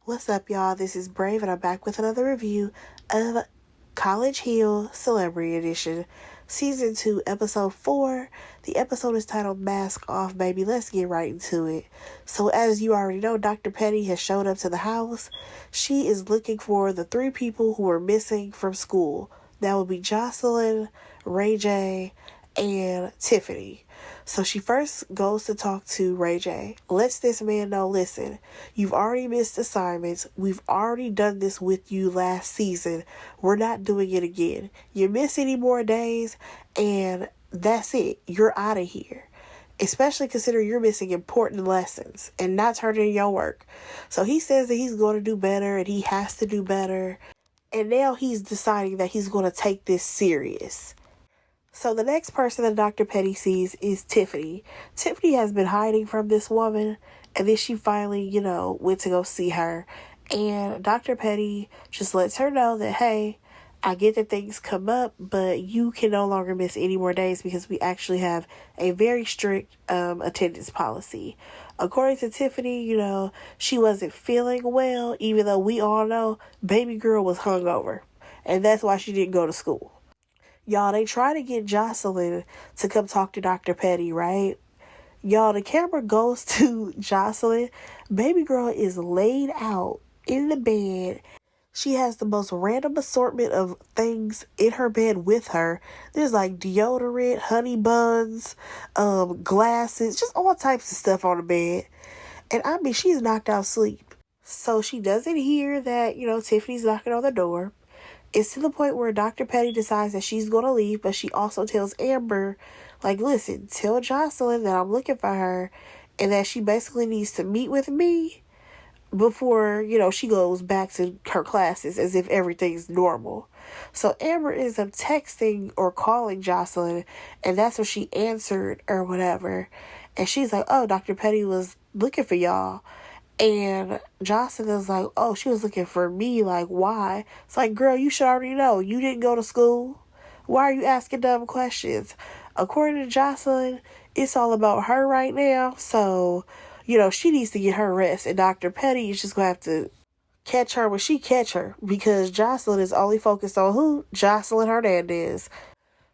What's up, y'all? This is Brave, and I'm back with another review of College Hill Celebrity Edition, Season 2, Episode 4. The episode is titled Mask Off, Baby. Let's get right into it. So, as you already know, Dr. Petty has showed up to the house. She is looking for the 3 people who were missing from school. That would be Jocelyn, Ray J, and Tiffany. So she first goes to talk to Ray J, lets this man know, listen, you've already missed assignments. We've already done this with you last season. We're not doing it again. You miss any more days, and that's it. You're out of here. Especially considering you're missing important lessons and not turning in your work. So he says that he's going to do better and he has to do better. And now he's deciding that he's going to take this serious. So the next person that Dr. Petty sees is Tiffany. Tiffany has been hiding from this woman, and then she finally, went to go see her. And Dr. Petty just lets her know that, hey, I get that things come up, but you can no longer miss any more days because we actually have a very strict attendance policy. According to Tiffany, she wasn't feeling well, even though we all know baby girl was hungover. And that's why she didn't go to school. Y'all, they try to get Jocelyn to come talk to Dr. Petty, right? Y'all, the camera goes to Jocelyn. Baby girl is laid out in the bed. She has the most random assortment of things in her bed with her. There's like deodorant, honey buns, glasses, just all types of stuff on the bed. And I mean, she's knocked out sleep. So she doesn't hear that, Tiffany's knocking on the door. It's to the point where Dr. Petty decides that she's going to leave, but she also tells Amber, like, listen, tell Jocelyn that I'm looking for her and that she basically needs to meet with me before, she goes back to her classes as if everything's normal. So Amber ends up texting or calling Jocelyn, and that's when she answered or whatever. And she's like, oh, Dr. Petty was looking for y'all. And Jocelyn is like, oh, she was looking for me. Like, why? It's like, girl, you should already know. You didn't go to school. Why are you asking dumb questions? According to Jocelyn, it's all about her right now. So, she needs to get her rest. And Dr. Petty is just going to have to catch her when she catch her. Because Jocelyn is only focused on who? Jocelyn Hernandez.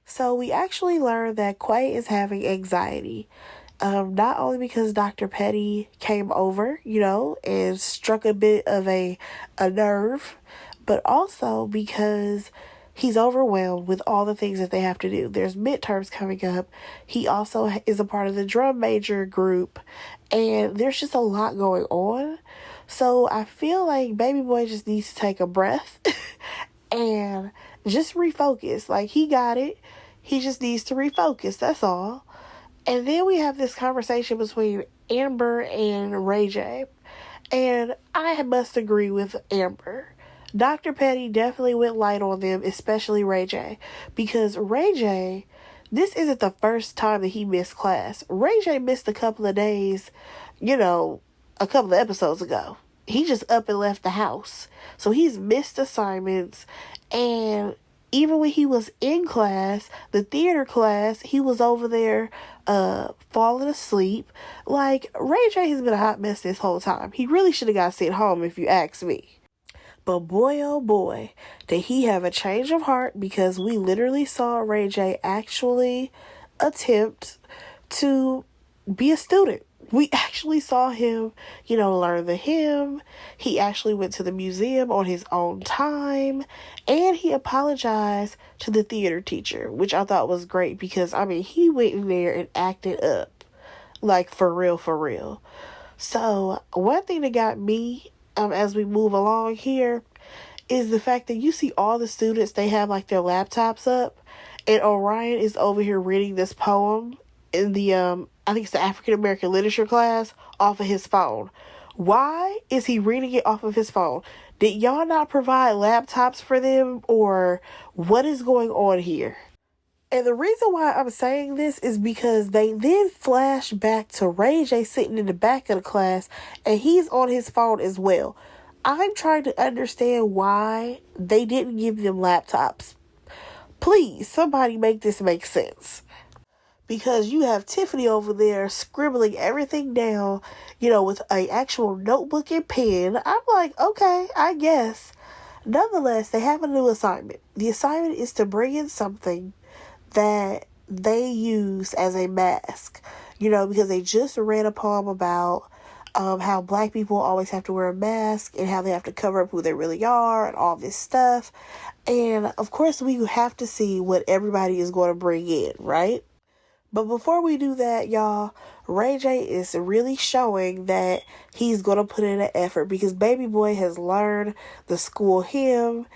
So we actually learned that Quay is having anxiety. Not only because Dr. Petty came over, and struck a bit of a nerve, but also because he's overwhelmed with all the things that they have to do. There's midterms coming up. He also is a part of the drum major group, and there's just a lot going on. So I feel like baby boy just needs to take a breath and just refocus. Like, he got it. He just needs to refocus. That's all. And then we have this conversation between Amber and Ray J. And I must agree with Amber. Dr. Petty definitely went light on them, especially Ray J. Because Ray J, this isn't the first time that he missed class. Ray J missed a couple of days, a couple of episodes ago. He just up and left the house. So he's missed assignments. And even when he was in class, the theater class, he was over there falling asleep. Like, Ray J has been a hot mess this whole time. He really should have got sent home if you ask me. But boy, oh boy, did he have a change of heart, because we literally saw Ray J actually attempt to be a student. We actually saw him, learn the hymn. He actually went to the museum on his own time. And he apologized to the theater teacher, which I thought was great because, he went in there and acted up. Like, for real, for real. So, one thing that got me, as we move along here, is the fact that you see all the students, they have, like, their laptops up. And Orion is over here reading this poem in the, I think it's the African American literature class, off of his phone. Why is he reading it off of his phone? Did y'all not provide laptops for them, or what is going on here? And the reason why I'm saying this is because they then flash back to Ray J sitting in the back of the class, and he's on his phone as well. I'm trying to understand why they didn't give them laptops. Please, somebody make this make sense. because you have Tiffany over there scribbling everything down, with an actual notebook and pen. I'm like, okay, I guess. Nonetheless, they have a new assignment. The assignment is to bring in something that they use as a mask, because they just read a poem about how black people always have to wear a mask and how they have to cover up who they really are and all this stuff. And of course, we have to see what everybody is going to bring in, right? But before we do that, y'all, Ray J is really showing that he's going to put in an effort because Baby Boy has learned the school hymn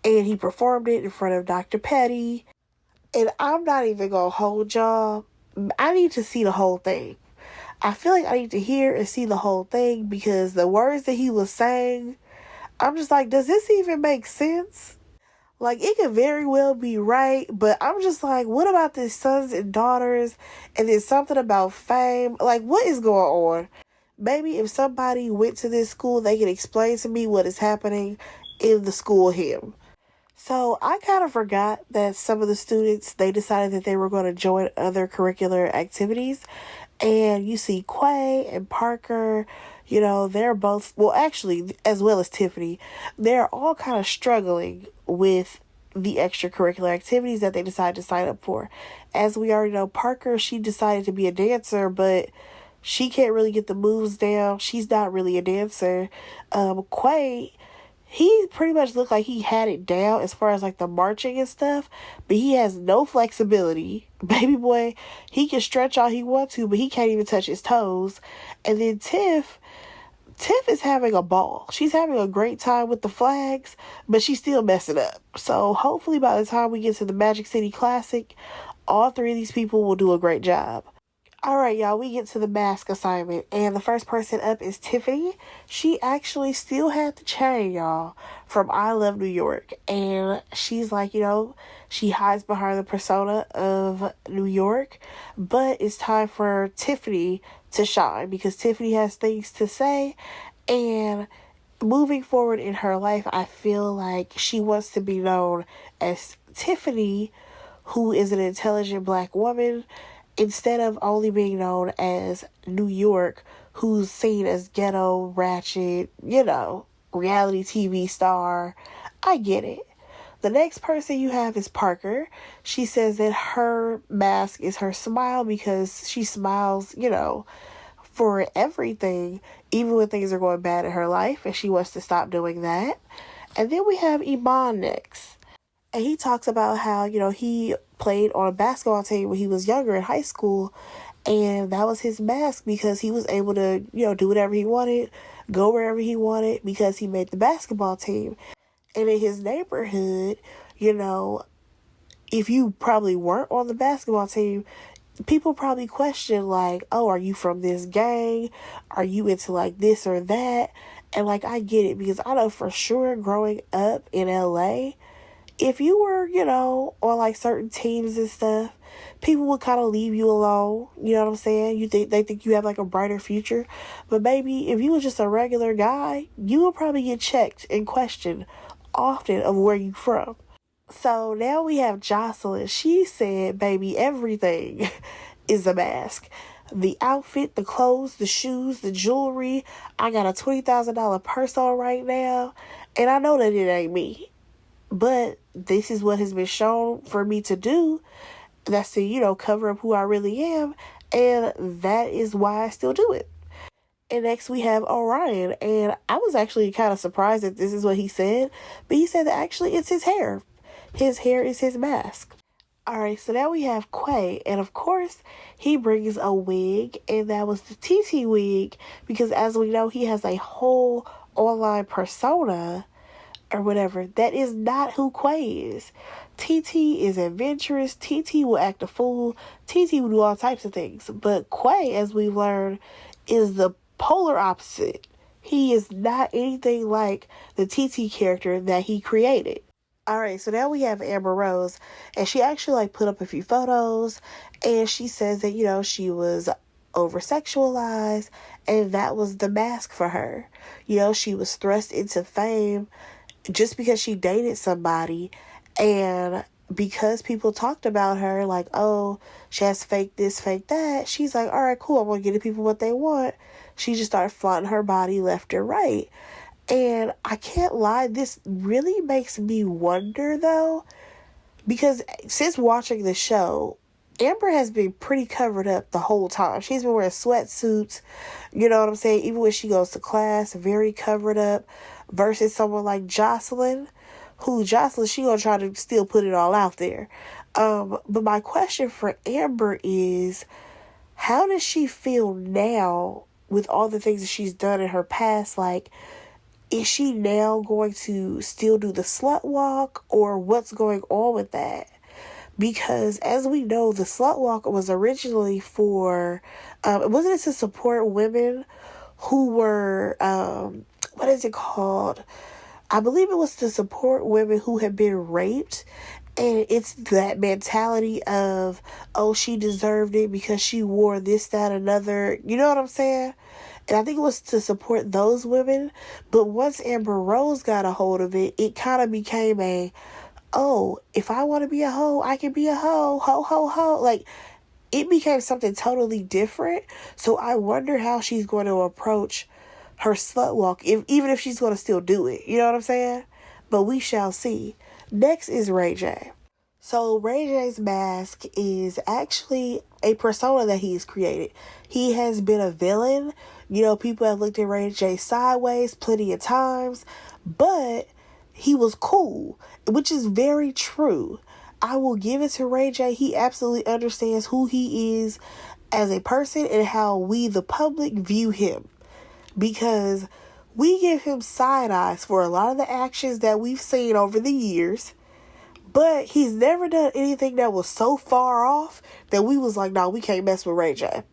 and he performed it in front of Dr. Petty. And I'm not even going to hold y'all. I need to see the whole thing. I feel like I need to hear and see the whole thing because the words that he was saying, I'm just like, does this even make sense? Like, it could very well be right, but I'm just like, what about the sons and daughters? And then something about fame. Like, what is going on? Maybe if somebody went to this school, they can explain to me what is happening in the school hymn. So I kind of forgot that some of the students, they decided that they were going to join other curricular activities. And you see Quay and Parker, they're both, well, actually, as well as Tiffany, they're all kind of struggling with the extracurricular activities that they decided to sign up for. As we already know, Parker, she decided to be a dancer, but she can't really get the moves down. She's not really a dancer. Quay, he pretty much looked like he had it down as far as like the marching and stuff, but he has no flexibility. Baby Boy, he can stretch all he wants to, but he can't even touch his toes. And then Tiff is having a ball. She's having a great time with the flags, but she's still messing up. So hopefully by the time we get to the Magic City Classic, all three of these people will do a great job. Alright, y'all, we get to the mask assignment, and the first person up is Tiffany. She actually still had the chain, y'all, from I Love New York, and she's like, she hides behind the persona of New York, but it's time for Tiffany to shine, because Tiffany has things to say, and moving forward in her life, I feel like she wants to be known as Tiffany, who is an intelligent black woman, instead of only being known as New York, who's seen as ghetto, ratchet, reality TV star. I get it. The next person you have is Parker. She says that her mask is her smile because she smiles, for everything, even when things are going bad in her life, and she wants to stop doing that. And then we have Iman next. And he talks about how, he played on a basketball team when he was younger in high school. And that was his mask because he was able to, do whatever he wanted, go wherever he wanted because he made the basketball team. And in his neighborhood, if you probably weren't on the basketball team, people probably question like, oh, are you from this gang? Are you into like this or that? And like, I get it because I know for sure growing up in LA, if you were, on like certain teams and stuff, people would kind of leave you alone. You know what I'm saying? They think you have like a brighter future. But maybe if you were just a regular guy, you would probably get checked and questioned often of where you from. So now we have Jocelyn. She said, baby, everything is a mask. The outfit, the clothes, the shoes, the jewelry. I got a $20,000 purse on right now. And I know that it ain't me. But this is what has been shown for me to do. That's to, cover up who I really am. And that is why I still do it. And next we have Orion. And I was actually kind of surprised that this is what he said. But he said that actually it's his hair. His hair is his mask. Alright, so now we have Quay. And of course, he brings a wig. And that was the TT wig. Because as we know, he has a whole online persona or whatever. That is not who Quay is. TT is adventurous. TT will act a fool. TT will do all types of things. But Quay, as we've learned, is the polar opposite. He is not anything like the TT character that he created. Alright, so now we have Amber Rose. And she actually put up a few photos. And she says that, she was over-sexualized. And that was the mask for her. She was thrust into fame just because she dated somebody, and because people talked about her, like, oh, she has fake this, fake that, she's like, all right, cool, I'm going to give the people what they want. She just started flaunting her body left and right. And I can't lie, this really makes me wonder, though, because since watching the show, Amber has been pretty covered up the whole time. She's been wearing sweatsuits, you know what I'm saying? Even when she goes to class, very covered up, versus someone like Jocelyn, she gonna try to still put it all out there. But my question for Amber is, how does she feel now with all the things that she's done in her past? Like, is she now going to still do the slut walk, or what's going on with that? Because as we know, the slut walk was originally for, wasn't it to support women who were, what is it called? I believe it was to support women who had been raped. And it's that mentality of, oh, she deserved it because she wore this, that, another. You know what I'm saying? And I think it was to support those women. But once Amber Rose got a hold of it, it kind of became a, oh, if I want to be a hoe, I can be a hoe. Ho, ho, ho. Like, it became something totally different. So I wonder how she's going to approach her slut walk, even if she's going to still do it. You know what I'm saying? But we shall see. Next is Ray J. So Ray J's mask is actually a persona that he's created. He has been a villain. You know, people have looked at Ray J sideways plenty of times, but he was cool, which is very true. I will give it to Ray J. He absolutely understands who he is as a person and how we, the public, view him. Because we give him side eyes for a lot of the actions that we've seen over the years. But he's never done anything that was so far off that we was like, no, we can't mess with Ray J.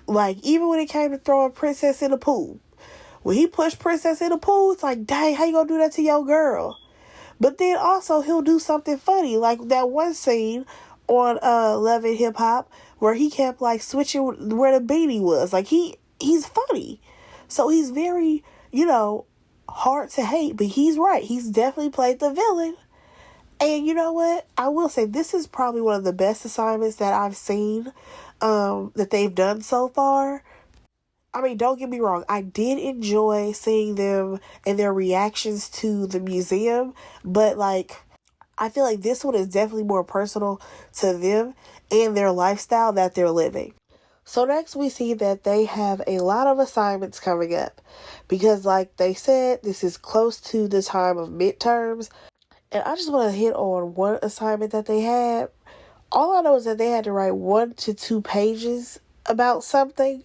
Like, even when it came to throwing Princess in the pool. When he pushed Princess in the pool, it's like, dang, how you gonna do that to your girl? But then also, he'll do something funny. Like that one scene on Love and Hip Hop where he kept, like, switching where the beanie was. Like, he's funny. So he's very, hard to hate. But he's right. He's definitely played the villain. And you know what? I will say this is probably one of the best assignments that I've seen that they've done so far. I mean, don't get me wrong. I did enjoy seeing them and their reactions to the museum. But, like, I feel like this one is definitely more personal to them and their lifestyle that they're living. So next we see that they have a lot of assignments coming up. Because, like they said, this is close to the time of midterms. And I just want to hit on one assignment that they had. All I know is that they had to write 1 to 2 pages about something.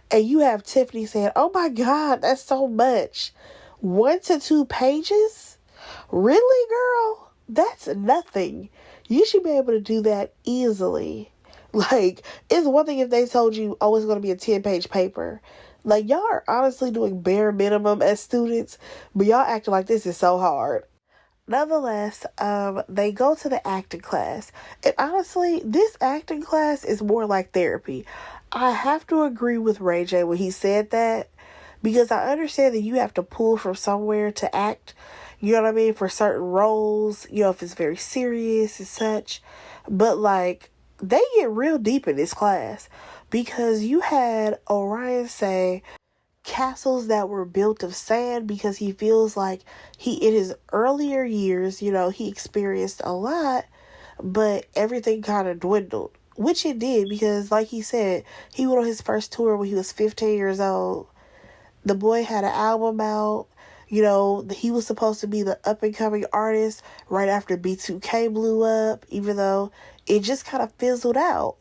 And you have Tiffany saying, oh my God, that's so much. 1 to 2 pages? Really, girl? That's nothing. You should be able to do that easily. Like, it's one thing if they told you, oh, it's going to be a 10-page paper. Like, y'all are honestly doing bare minimum as students, but y'all acting like this is so hard. Nonetheless, they go to the acting class. And honestly, this acting class is more like therapy. I have to agree with Ray J when he said that. Because I understand that you have to pull from somewhere to act. You know what I mean? For certain roles. If it's very serious and such. But, like, they get real deep in this class. Because you had Orion say castles that were built of sand because he feels like in his earlier years, he experienced a lot, but everything kind of dwindled, which it did because, like he said, he went on his first tour when he was 15 years old. The boy had an album out. He was supposed to be the up-and-coming artist right after B2K blew up, even though it just kind of fizzled out.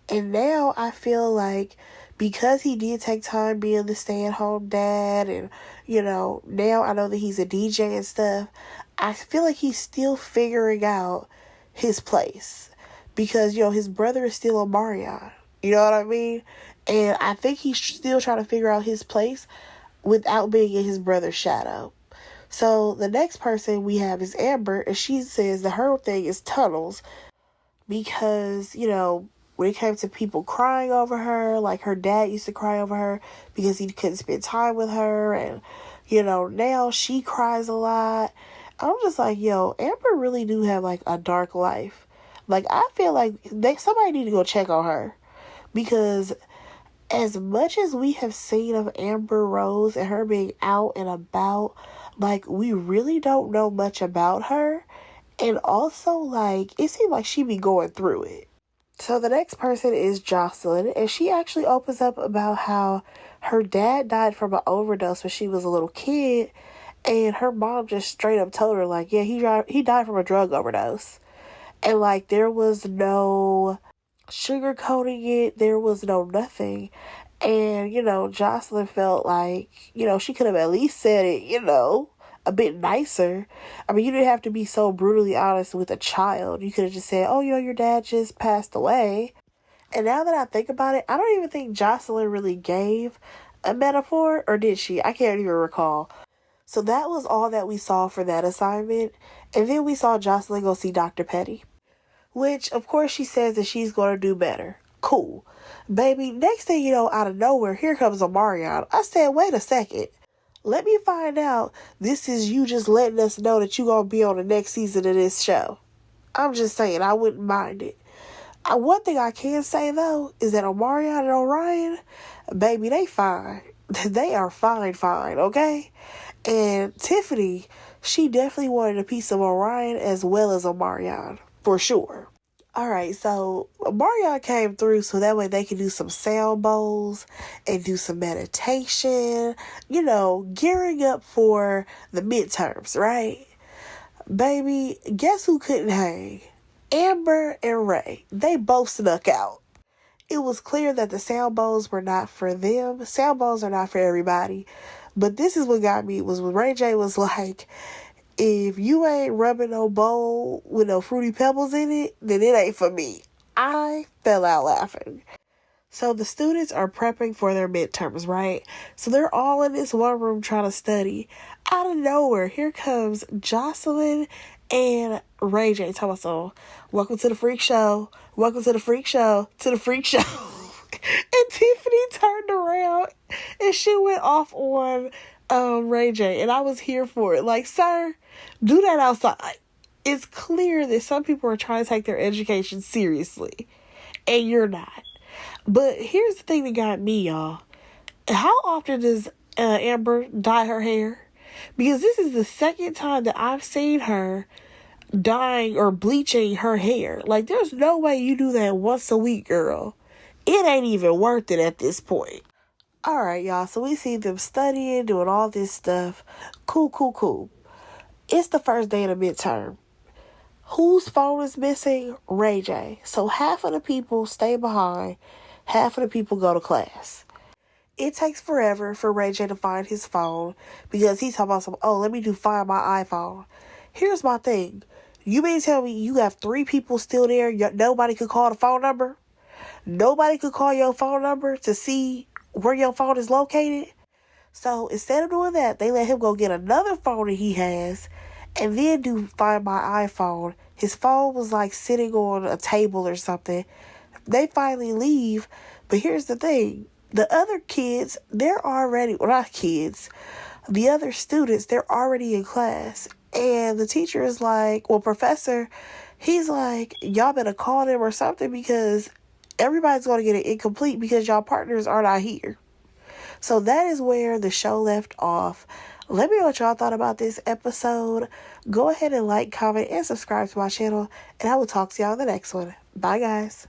And now I feel like because he did take time being the stay-at-home dad and, now I know that he's a DJ and stuff, I feel like he's still figuring out his place. Because, his brother is still on Marion. You know what I mean? And I think he's still trying to figure out his place without being in his brother's shadow. So the next person we have is Amber, and she says that her thing is tunnels. Because, when it came to people crying over her, like her dad used to cry over her because he couldn't spend time with her. And, now she cries a lot. I'm just like, yo, Amber really do have like a dark life. Like, I feel like somebody need to go check on her, because as much as we have seen of Amber Rose and her being out and about, like, we really don't know much about her. And also, like, it seems like she be going through it. So the next person is Jocelyn, and she actually opens up about how her dad died from an overdose when she was a little kid, and her mom just straight up told her, like, yeah, he died from a drug overdose. And, like, there was no sugarcoating it. There was no nothing. And, Jocelyn felt like, she could have at least said it, a bit nicer. I mean, you didn't have to be so brutally honest with a child. You could have just said, oh, your dad just passed away. And now that I think about it, I don't even think Jocelyn really gave a metaphor, or did she? I can't even recall. So that was all that we saw for that assignment. And then we saw Jocelyn go see Dr. Petty, which, of course, she says that she's going to do better. Cool. Baby, next thing you know, out of nowhere, here comes Omarion. I said, wait a second. Let me find out this is you just letting us know that you're going to be on the next season of this show. I'm just saying, I wouldn't mind it. One thing I can say, though, is that Omarion and Orion, baby, they fine. They are fine, okay? And Tiffany, she definitely wanted a piece of Orion as well as Omarion, for sure. Alright, so Omarion came through so that way they could do some sound bowls and do some meditation, gearing up for the midterms, right? Baby, guess who couldn't hang? Amber and Ray. They both snuck out. It was clear that the sound bowls were not for them. Sound bowls are not for everybody. But this is what got me, was when Ray J was like, if you ain't rubbing no bowl with no Fruity Pebbles in it, then it ain't for me. I fell out laughing. So the students are prepping for their midterms, right? So they're all in this one room trying to study. Out of nowhere, here comes Jocelyn and Ray J talking about, so, welcome to the freak show. Welcome to the freak show. To the freak show. And Tiffany turned around and she went off on Ray J. And I was here for it. Like, sir, do that outside. It's clear that some people are trying to take their education seriously. And you're not. But here's the thing that got me, y'all. How often does Amber dye her hair? Because this is the second time that I've seen her dyeing or bleaching her hair. Like, there's no way you do that once a week, girl. It ain't even worth it at this point. Alright, y'all. So we see them studying, doing all this stuff. Cool. It's the first day of the midterm. Whose phone is missing? Ray J. So half of the people stay behind. Half of the people go to class. It takes forever for Ray J to find his phone because he's talking about let me find my iPhone. Here's my thing. You mean to tell me you have 3 people still there? Nobody could call the phone number? Nobody could call your phone number to see where your phone is located? So instead of doing that, they let him go get another phone that he has and then do find my iPhone. His phone was like sitting on a table or something. They finally leave, but here's the thing. The other kids, they're already, well, not kids, the other students, they're already in class. And the teacher is like, professor, he's like, y'all better call them or something because everybody's going to get it incomplete because y'all partners are not here. So that is where the show left off. Let me know what y'all thought about this episode. Go ahead and like, comment, and subscribe to my channel. And I will talk to y'all in the next one. Bye, guys.